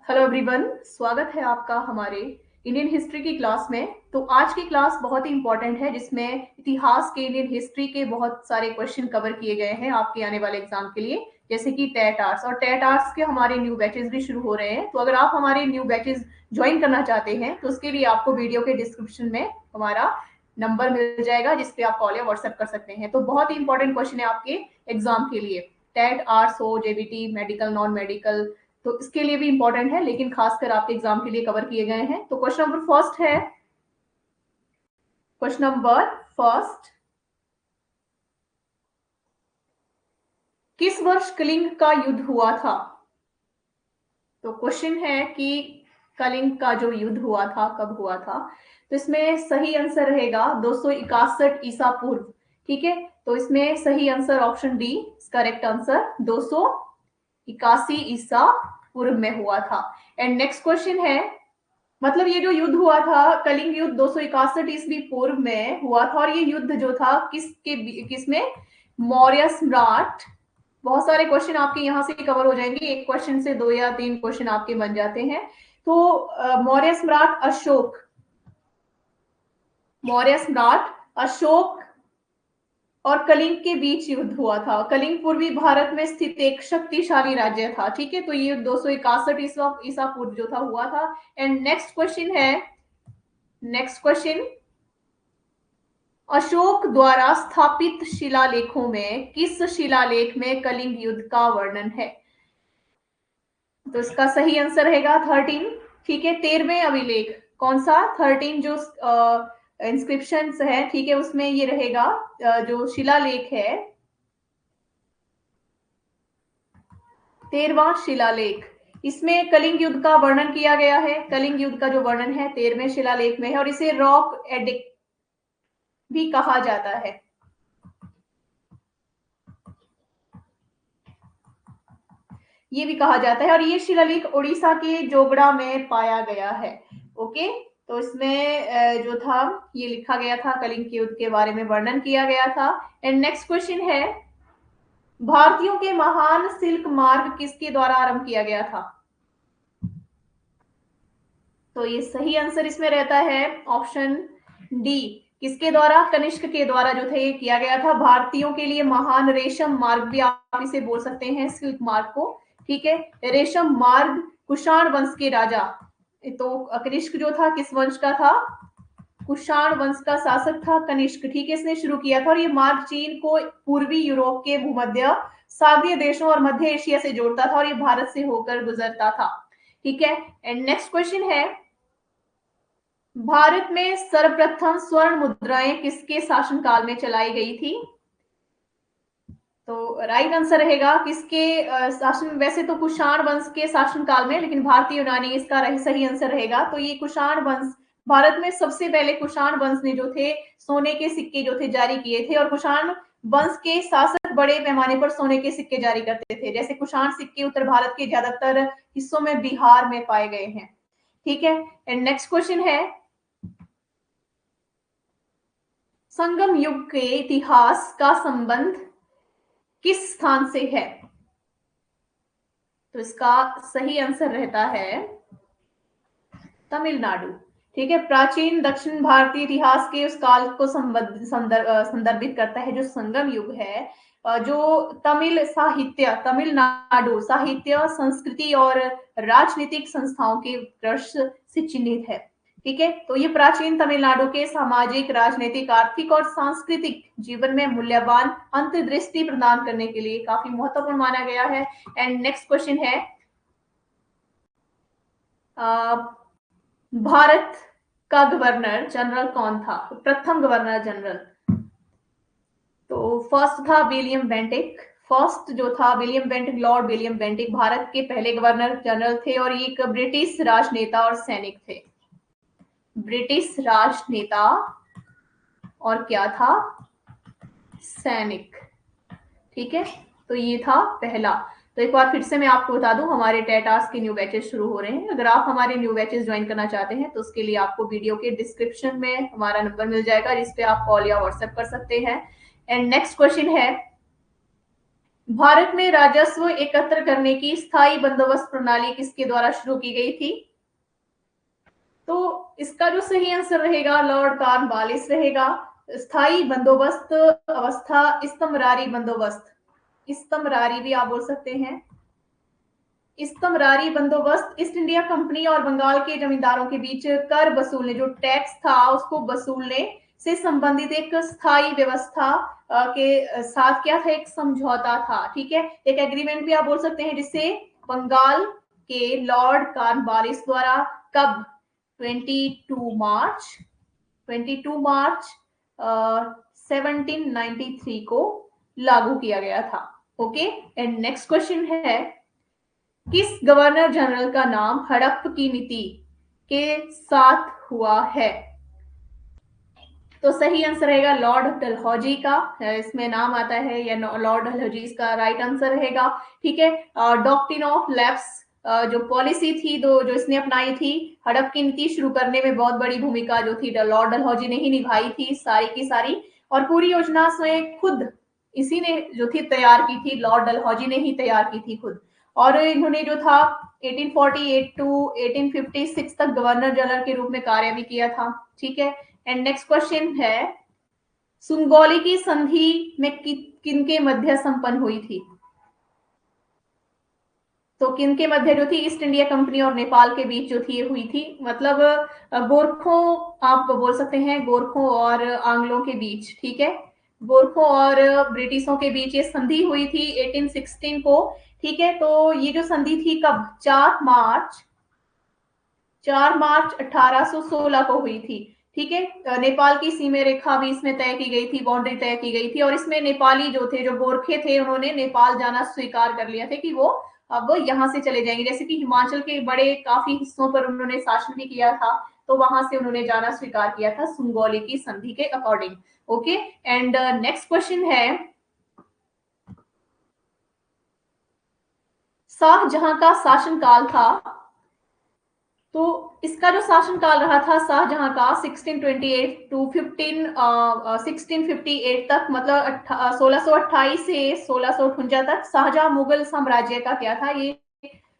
Hello everyone, स्वागत है आपका हमारे इंडियन हिस्ट्री की क्लास में। तो आज की क्लास बहुत ही इंपॉर्टेंट है, जिसमें इतिहास के, इंडियन हिस्ट्री के बहुत सारे क्वेश्चन कवर किए गए हैं आपके आने वाले एग्जाम के लिए, जैसे कि टेट आर्ट्स। और टेट आर्ट्स के हमारे न्यू बैचेस भी शुरू हो रहे हैं। तो अगर आप हमारे न्यू बैचेस ज्वाइन करना चाहते हैं तो उसके लिए आपको वीडियो के डिस्क्रिप्शन में हमारा नंबर मिल जाएगा, जिसपे आप कॉल या व्हाट्सएप कर सकते हैं। तो बहुत ही इंपॉर्टेंट क्वेश्चन है आपके एग्जाम के लिए, टेट आर्ट्स हो, जेबीटी, मेडिकल, नॉन मेडिकल, तो इसके लिए भी इंपॉर्टेंट है, लेकिन खासकर आपके एग्जाम के लिए कवर किए गए हैं। तो क्वेश्चन नंबर फर्स्ट है, क्वेश्चन नंबर फर्स्ट, किस वर्ष कलिंग का युद्ध हुआ था? तो क्वेश्चन है कि कलिंग का जो युद्ध हुआ था कब हुआ था। तो इसमें सही आंसर रहेगा 261 ईसा पूर्व। ठीक है, तो इसमें सही answer option D, correct answer 281 ईसा पूर्व में हुआ था। एंड नेक्स्ट क्वेश्चन है, मतलब ये जो युद्ध हुआ था कलिंग युद्ध 261 ईस्वी पूर्व में हुआ था, और ये युद्ध जो था किसमें? मौर्य सम्राट। बहुत सारे क्वेश्चन आपके यहाँ से कवर हो जाएंगे, एक क्वेश्चन से 2 या 3 क्वेश्चन आपके बन जाते हैं। तो मौर्य सम्राट अशोक, मौर्य सम्राट अशोक और कलिंग के बीच युद्ध हुआ था। कलिंग पूर्वी भारत में स्थित एक शक्तिशाली राज्य था। ठीक है, तो ये 261 ईसा पूर्व जो था हुआ था। एंड नेक्स्ट क्वेश्चन है, नेक्स्ट क्वेश्चन, अशोक द्वारा स्थापित शिलालेखों में किस शिलालेख में कलिंग युद्ध का वर्णन है? तो इसका सही आंसर रहेगा 13। ठीक है, 13वें अभिलेख कौन सा? 13 जो इंस्क्रिप्शन है, ठीक है, उसमें ये रहेगा जो शिलालेख है, 13वां शिलालेख, इसमें कलिंग युद्ध का वर्णन किया गया है। कलिंग युद्ध का जो वर्णन है 13वें शिलालेख में है, और इसे रॉक एडिक्ट भी कहा जाता है। ये भी कहा जाता है, और ये शिलालेख उड़ीसा के जोगड़ा में पाया गया है। ओके, तो इसमें जो था ये लिखा गया था, कलिंग के युद्ध के बारे में वर्णन किया गया था। एंड नेक्स्ट क्वेश्चन है, भारतीयों के महान सिल्क मार्ग किसके द्वारा आरंभ किया गया था? तो ये सही आंसर इसमें रहता है ऑप्शन डी, किसके द्वारा? कनिष्क के द्वारा जो थे ये किया गया था। भारतीयों के लिए महान रेशम मार्ग भी आप इसे बोल सकते हैं, सिल्क मार्ग को। ठीक है, रेशम मार्ग कुषाण वंश के राजा, तो कनिष्क जो था किस वंश का था? कुषाण वंश का शासक था कनिष्क। ठीक है, इसने शुरू किया था, और ये मार्ग चीन को पूर्वी यूरोप के भूमध्य सागरीय देशों और मध्य एशिया से जोड़ता था, और ये भारत से होकर गुजरता था। ठीक है, एंड नेक्स्ट क्वेश्चन है, भारत में सर्वप्रथम स्वर्ण मुद्राएं किसके शासनकाल में चलाई गई थी? तो राइट आंसर रहेगा किसके शासन, वैसे तो कुषाण वंश के शासनकाल में, लेकिन भारतीय यूनानी इसका सही आंसर रहेगा। तो ये कुषाण वंश, भारत में सबसे पहले कुषाण वंश ने जो थे सोने के सिक्के जो थे जारी किए थे, और कुषाण वंश के शासक बड़े पैमाने पर सोने के सिक्के जारी करते थे। जैसे कुषाण सिक्के उत्तर भारत के ज्यादातर हिस्सों में, बिहार में पाए गए हैं। ठीक है, एंड नेक्स्ट क्वेश्चन है, संगम युग के इतिहास का संबंध किस स्थान से है? तो इसका सही आंसर रहता है तमिलनाडु। ठीक है, प्राचीन दक्षिण भारतीय इतिहास के उस काल को संदर्भित करता है जो संगम युग है, जो तमिल साहित्य, तमिलनाडु साहित्य, संस्कृति और राजनीतिक संस्थाओं के उत्कर्ष से चिन्हित है। ठीक है, तो ये प्राचीन तमिलनाडु के सामाजिक, राजनीतिक, आर्थिक और सांस्कृतिक जीवन में मूल्यवान अंतर्दृष्टि प्रदान करने के लिए काफी महत्वपूर्ण माना गया है। एंड नेक्स्ट क्वेश्चन है, भारत का गवर्नर जनरल कौन था? प्रथम गवर्नर जनरल, तो फर्स्ट था विलियम बेंटिक। फर्स्ट जो था William Bentinck, Lord William Bentinck Bharat के पहले गवर्नर जनरल थे, और ये एक ब्रिटिश राजनेता और सैनिक थे। ब्रिटिश राजनेता और क्या था? सैनिक। ठीक है, तो ये था पहला। तो एक बार फिर से मैं आपको बता दूं, हमारे टेटास के न्यू बैचेस शुरू हो रहे हैं। अगर आप हमारे न्यू बैचेस ज्वाइन करना चाहते हैं तो उसके लिए आपको वीडियो के डिस्क्रिप्शन में हमारा नंबर मिल जाएगा, जिस पे आप कॉल या व्हाट्सएप कर सकते हैं। एंड नेक्स्ट क्वेश्चन है, भारत में राजस्व एकत्र करने की स्थायी बंदोबस्त प्रणाली किसके द्वारा शुरू की गई थी? तो इसका जो सही आंसर रहेगा लॉर्ड कॉर्नवालिस रहेगा। स्थायी बंदोबस्त अवस्था, इस्तमरारी बंदोबस्त, इस्तमरारी भी आप बोल सकते हैं। इस्तमरारी बंदोबस्त ईस्ट इंडिया कंपनी और बंगाल के जमींदारों के बीच कर वसूलने, जो टैक्स था उसको वसूलने से संबंधित एक स्थायी व्यवस्था के साथ क्या था, एक समझौता था। ठीक है, एक एग्रीमेंट भी आप बोल सकते हैं, जिससे बंगाल के लॉर्ड कॉर्नवालिस द्वारा कब 22 मार्च 22 मार्च 1793 को लागू किया गया था। ओके, एंड नेक्स्ट क्वेश्चन है, किस गवर्नर जनरल का नाम हड़प की नीति के साथ हुआ है? तो सही आंसर रहेगा लॉर्ड डलहौजी का, इसमें नाम आता है, या लॉर्ड डलहौजी इसका राइट आंसर रहेगा। ठीक है, डॉक्ट्रिन ऑफ लैप्स जो पॉलिसी थी जो इसने अपनाई थी, हड़प की नीति शुरू करने में बहुत बड़ी भूमिका जो थी लॉर्ड डलहौजी ने ही निभाई थी सारी की सारी, और पूरी योजना स्वयं खुद इसी ने जो थी तैयार की थी, लॉर्ड डलहौजी ने ही तैयार की थी खुद। और इन्होंने जो था 1848 टू 1856 तक गवर्नर जनरल के रूप में कार्य भी किया था। ठीक है, एंड नेक्स्ट क्वेश्चन है, सुंगौली की संधि में किनके मध्य संपन्न हुई थी? तो किनके मध्य जो थी, ईस्ट इंडिया कंपनी और नेपाल के बीच जो थी ये हुई थी, मतलब गोरखों आप बोल सकते हैं, गोरखों और आंग्लों के बीच। ठीक है, गोरखों और ब्रिटिशों के बीच ये संधि हुई थी 1816 को। ठीक है, तो ये जो संधि थी कब, 4 मार्च 1816 को हुई थी। ठीक है, नेपाल की सीमा रेखा भी इसमें तय की गई थी, बाउंड्री तय की गई थी, और इसमें नेपाली जो थे, जो गोरखे थे, उन्होंने नेपाल जाना स्वीकार कर लिया था कि वो अब यहाँ से चले जाएंगे। जैसे कि हिमाचल के बड़े काफी हिस्सों पर उन्होंने शासन भी किया था, तो वहां से उन्होंने जाना स्वीकार किया था सुंगौली की संधि के according. Okay, and next question है, शाहजहां का शासनकाल था, तो इसका जो शासनकाल रहा था शाहजहां का 1628 टू 1658 तक, मतलब 1628 से 1658 तक शाहजहां मुगल साम्राज्य का क्या था, ये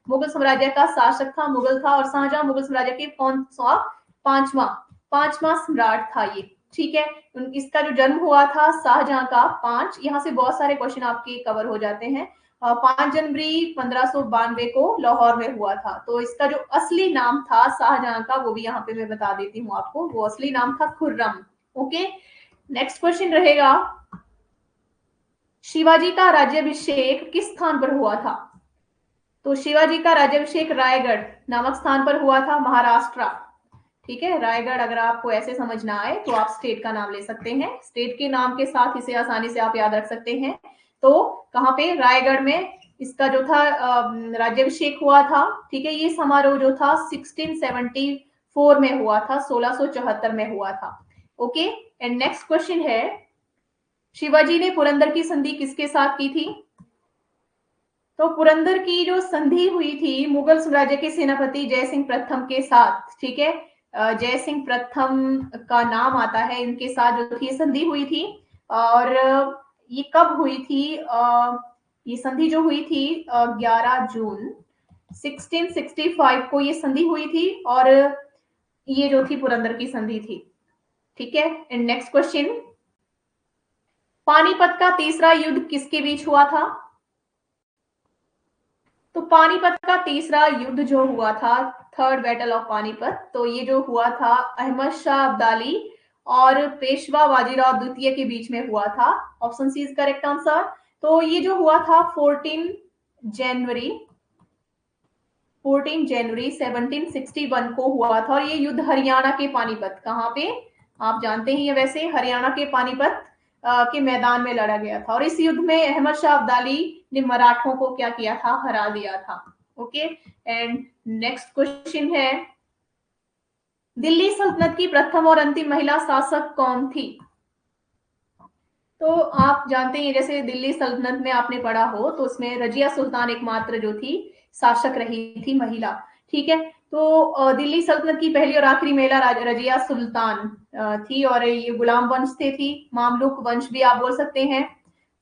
मुगल साम्राज्य का शासक था, मुगल था, और शाहजहां मुगल साम्राज्य के कौन सा पांचवा पांचवा सम्राट था ये। ठीक है, इसका जो जन्म हुआ था शाहजहां का, यहाँ से बहुत सारे क्वेश्चन आपके कवर हो जाते हैं। 5 जनवरी 1592 को लाहौर में हुआ था। तो इसका जो असली नाम था शाहजहां का, वो भी यहाँ पे मैं बता देती हूँ आपको, वो असली नाम था खुर्रम। ओके, नेक्स्ट क्वेश्चन रहेगा, शिवाजी का राज्याभिषेक किस स्थान पर हुआ था? तो शिवाजी का राज्याभिषेक रायगढ़ नामक स्थान पर हुआ था, महाराष्ट्र। ठीक है, रायगढ़, अगर आपको ऐसे समझ ना आए तो आप स्टेट का नाम ले सकते हैं, स्टेट के नाम के साथ इसे आसानी से आप याद रख सकते हैं। तो कहाँ पे, रायगढ़ में इसका जो था राज्याभिषेक हुआ था। ठीक है, ये समारोह जो था 1674 में हुआ था, 1674 में हुआ था। ओके, एंड नेक्स्ट क्वेश्चन है, शिवाजी ने पुरंदर की संधि किसके साथ की थी? तो पुरंदर की जो संधि हुई थी मुगल साम्राज्य के सेनापति जयसिंह प्रथम के साथ। ठीक है, जयसिंह प्रथम का नाम आता है इनके साथ जो थी संधि हुई थी। और ये कब हुई थी, ये संधि जो हुई थी 11 जून 1665 को ये संधि हुई थी, और ये जो थी पुरंदर की संधि थी। ठीक है, एंड नेक्स्ट क्वेश्चन, पानीपत का तीसरा युद्ध किसके बीच हुआ था? तो पानीपत का तीसरा युद्ध जो हुआ था, थर्ड बैटल ऑफ पानीपत, तो ये जो हुआ था अहमद शाह अब्दाली और पेशवा बाजीराव द्वितीय के बीच में हुआ था। Option C is correct answer. तो ये जो हुआ था 14 जनवरी 1761 को हुआ था, और ये युद्ध हरियाणा के पानीपत, कहाँ पे, आप जानते ही है वैसे, हरियाणा के पानीपत के मैदान में लड़ा गया था। और इस युद्ध में अहमद शाह अब्दाली ने मराठों को क्या किया था, हरा दिया था। ओके, एंड नेक्स्ट क्वेश्चन है, दिल्ली सल्तनत की प्रथम और अंतिम महिला शासक कौन थी? तो आप जानते हैं, जैसे दिल्ली सल्तनत में आपने पढ़ा हो तो उसमें रजिया सुल्तान एकमात्र जो थी शासक रही थी, महिला। ठीक है, तो दिल्ली सल्तनत की पहली और आखिरी महिला रजिया सुल्तान थी, और ये गुलाम वंश से थी, मामलुक वंश भी आप बोल सकते हैं।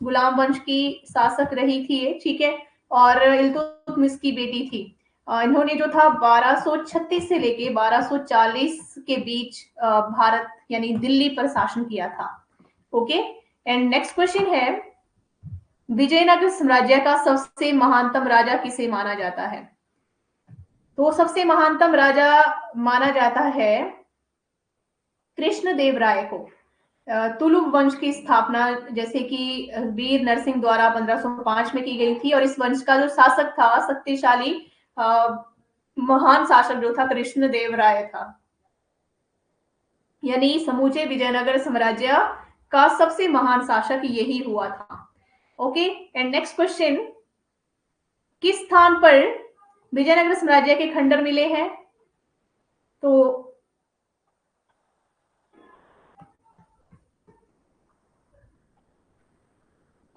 गुलाम वंश की शासक रही थी ये, ठीक है, और इल्तुतमिश की बेटी थी। इन्होंने जो था 1236 से लेके 1240 के बीच भारत यानी दिल्ली पर शासन किया था। ओके, एंड नेक्स्ट क्वेश्चन है, विजयनगर साम्राज्य का सबसे महानतम राजा किसे माना जाता है? तो सबसे महानतम राजा माना जाता है कृष्णदेव राय को। तुलुक वंश की स्थापना जैसे कि वीर नरसिंह द्वारा 1505 में की गई थी, और इस वंश का जो शासक था, शक्तिशाली महान शासक जो था, कृष्णदेव राय था। यानी समूचे विजयनगर साम्राज्य का सबसे महान शासक यही हुआ था। ओके, एंड नेक्स्ट क्वेश्चन, किस स्थान पर विजयनगर साम्राज्य के खंडर मिले हैं? तो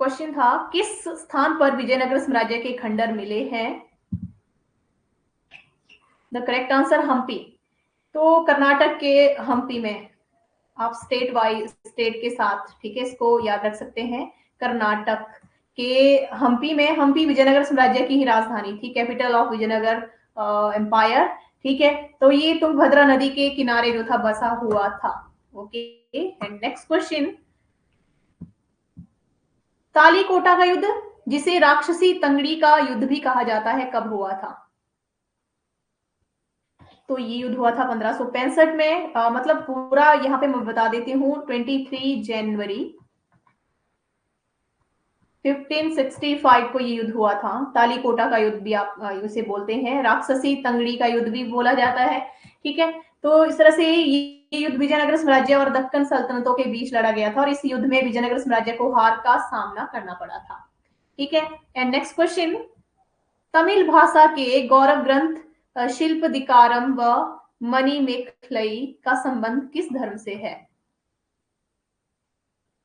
क्वेश्चन था, किस स्थान पर विजयनगर साम्राज्य के खंडर मिले हैं? The correct answer Hampi. तो कर्नाटक के हम्पी में, आप स्टेट वाइज स्टेट के साथ, ठीक है, इसको याद रख सकते हैं। कर्नाटक के हम्पी में, हम्पी विजयनगर साम्राज्य की ही राजधानी थी, कैपिटल ऑफ विजयनगर एम्पायर, ठीक है। तो ये तुंगभद्रा नदी के किनारे जो था बसा हुआ था। Okay, and next question, Talikota का युद्ध, जिसे राक्षसी तंगड़ी का युद्ध भी कहा जाता है, कब हुआ था? तो ये युद्ध हुआ था 1565 में, मतलब पूरा यहाँ पे मैं बता देती हूँ, 23 जनवरी 1565 को ये युद्ध हुआ था। तालीकोटा का युद्ध भी आप उसे बोलते हैं, राक्षसी तंगड़ी का युद्ध भी बोला जाता है, ठीक है। तो इस तरह से ये युद्ध विजयनगर साम्राज्य और दक्कन सल्तनतों के बीच लड़ा गया था, और इस युद्ध में विजयनगर साम्राज्य को हार का सामना करना पड़ा था, ठीक है। एंड नेक्स्ट क्वेश्चन, तमिल भाषा के गौरव ग्रंथ शिल्पदिकारम व मणिमेखलई का संबंध किस धर्म से है?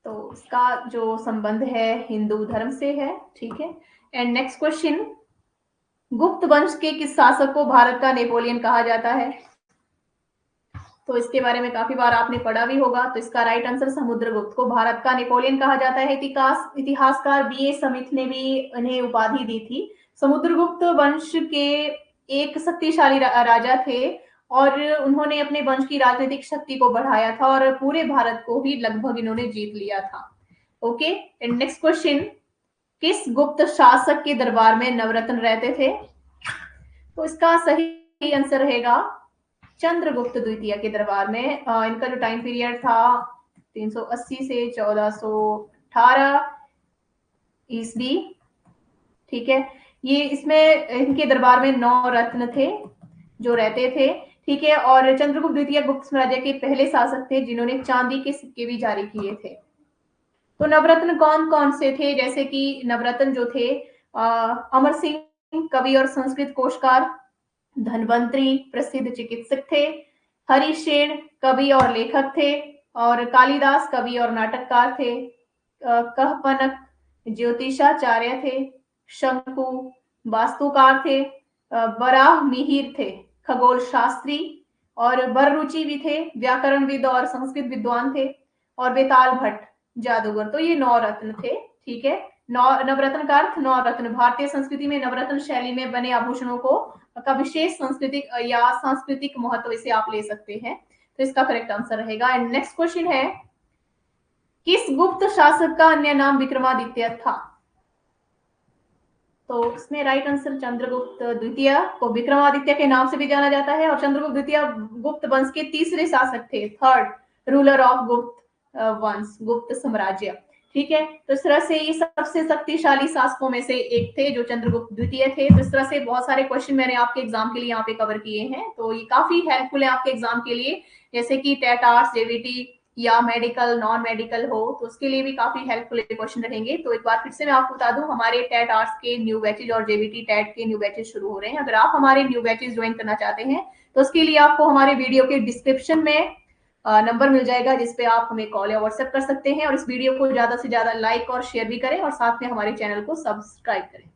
तो इसका जो संबंध है हिंदू धर्म से है, ठीक है। एंड नेक्स्ट क्वेश्चन, गुप्त वंश के किस शासक को भारत का नेपोलियन कहा जाता है? तो इसके बारे में काफी बार आपने पढ़ा भी होगा। तो इसका राइट आंसर समुद्रगुप्त को भारत का नेपोलियन कहा जाता है। इतिहासकार बीए समित ने भी इन्हें उपाधि दी थी। समुद्रगुप्त वंश के एक शक्तिशाली राजा थे, और उन्होंने अपने वंश की राजनीतिक शक्ति को बढ़ाया था, और पूरे भारत को ही लगभग इन्होंने जीत लिया था। ओके, एंड नेक्स्ट क्वेश्चन, किस गुप्त शासक के दरबार में नवरत्न रहते थे? तो इसका सही आंसर रहेगा चंद्रगुप्त द्वितीय के दरबार में। इनका जो टाइम पीरियड था 380 से 1418 ईस्वी, ठीक है। ये इसमें इनके दरबार में 9 रत्न थे जो रहते थे, ठीक है। और चंद्रगुप्त द्वितीय गुप्त साम्राज्य के पहले शासक थे जिन्होंने चांदी के सिक्के भी जारी किए थे। तो नवरत्न कौन कौन से थे? जैसे कि नवरत्न जो थे, अमर सिंह कवि और संस्कृत कोशकार, धनवंतरी प्रसिद्ध चिकित्सक थे, हरिशेन कवि और लेखक थे, और कालिदास कवि और नाटककार थे, कहपनक ज्योतिषाचार्य थे, शंकु वास्तुकार थे, बराह मिहिर थे खगोल शास्त्री, और बररुचि भी थे व्याकरणविद और संस्कृत विद्वान थे, और बेताल भट्ट जादूगर। तो ये 9 रत्न थे, ठीक है। नवरत्न का अर्थ 9 रत्न। भारतीय संस्कृति में नवरत्न शैली में बने आभूषणों को का विशेष सांस्कृतिक या सांस्कृतिक महत्व इसे आप ले सकते हैं। तो इसका करेक्ट आंसर रहेगा। एंड नेक्स्ट क्वेश्चन है, किस गुप्त शासक का अन्य नाम विक्रमादित्य था? तो इसमें राइट आंसर चंद्रगुप्त द्वितीय को विक्रमादित्य के नाम से भी जाना जाता है, और चंद्रगुप्त द्वितीय गुप्त वंश के तीसरे शासक थे, थर्ड रूलर ऑफ गुप्त वंश, गुप्त साम्राज्य, ठीक है। तो इस तरह से ये सबसे शक्तिशाली शासकों में से एक थे जो चंद्रगुप्त द्वितीय थे। तो इस तरह से बहुत सारे क्वेश्चन मैंने आपके एग्जाम के लिए यहाँ पे कवर किए हैं, तो ये काफी हेल्पफुल है आपके एग्जाम के लिए, जैसे कि टेट आर्ट्स, जेवीटी या मेडिकल नॉन मेडिकल हो, तो उसके लिए भी काफी हेल्पफुल क्वेश्चन रहेंगे। तो एक बार फिर से मैं आपको बता दूं, हमारे टेट आर्ट्स के न्यू बैचेज और जेवीटी टेट के न्यू बैचेज शुरू हो रहे हैं। अगर आप हमारे न्यू बैचेज ज्वाइन करना चाहते हैं तो उसके लिए आपको हमारे वीडियो के डिस्क्रिप्शन में नंबर मिल जाएगा, जिसपे आप हमें कॉल या व्हाट्सएप कर सकते हैं, और इस वीडियो को ज्यादा से ज्यादा लाइक और शेयर भी करें, और साथ में हमारे चैनल को सब्सक्राइब करें।